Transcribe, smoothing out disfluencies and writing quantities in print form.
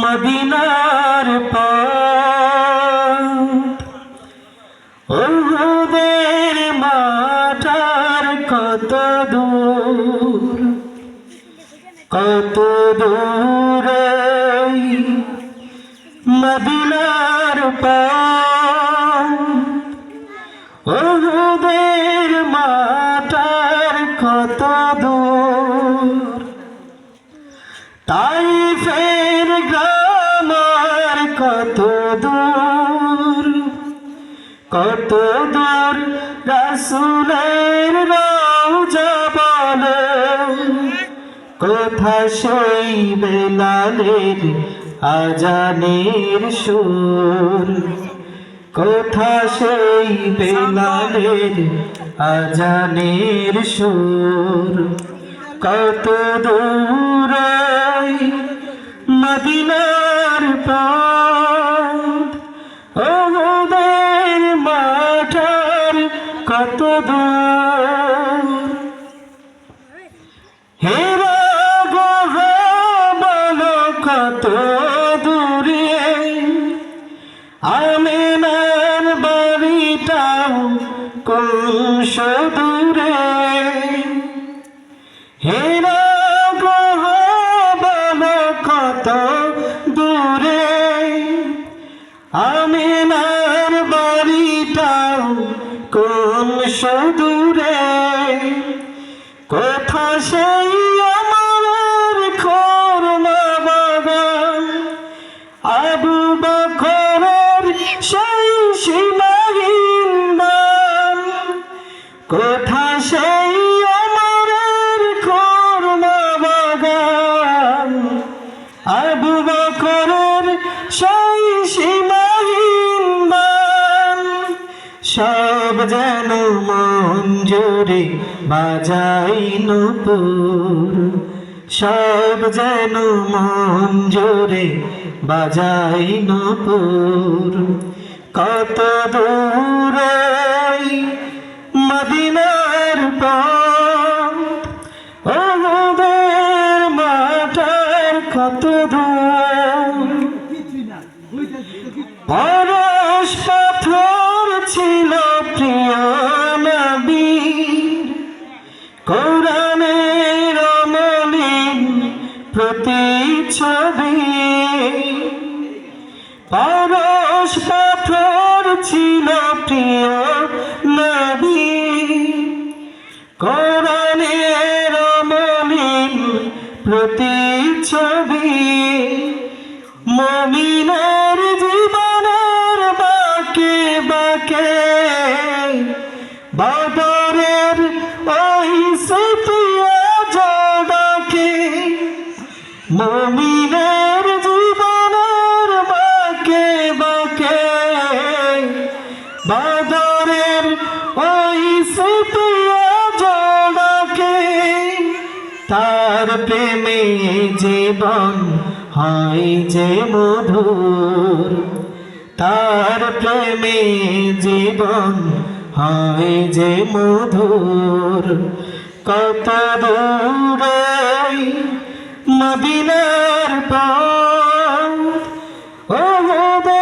মদিনার পথ উহুদের মাঠার কত দূর মদিনার পথ উহুদের মাঠার কত দূর তাইফের গ্রামার কত দূর রাসূলের রওজা বলে কোথা সেই বেলালের আজানের সুর কোথা সেই বেলালের আজানের সুর কত দূরে মদিনার পথ উহুদের মাঠার কত দূর হেরা গুহা বলো কত দূরে আমিনার বাড়িটাও কোন দূরে হেরা গুহা বলো কত দূরে আমিনার বাড়িটাও কোন দূরে কোথা সেই আমার খুরমা বাগান আবু বকরের সেই সীমাহীন দান কোথা সেই আমার খুরমা বাগান আবু বকরের সেই সীমাহীন দান সব যেন মন জুড়ে বাজাই নূপুর সব যেন মন জুড়ে বাজাই নূপুর কত দূরে মদিনার পথ উহুদের মাঠার কত দূর পরশ পাথর ছিল প্রিয় নবীর কোরআনের অমলিন প্রতিচ্ছবি পরশ পাথর ছিল প্রিয় নবীর কোরআনের অমলিন প্রতিচ্ছবি মুমিনের জীবনের বাঁকে বাঁকে বদরের ওই সুফিয়া জোড়াকে মুমিনের জীবনের বাঁকে বাঁকে বদরের ওই সুফিয়া জোড়াকে তার প্রেমে জীবন হয় যে মধুর তার প্রেমে জীবন হয় যে মধুর কত দূরে মদিনার পথ উহুদের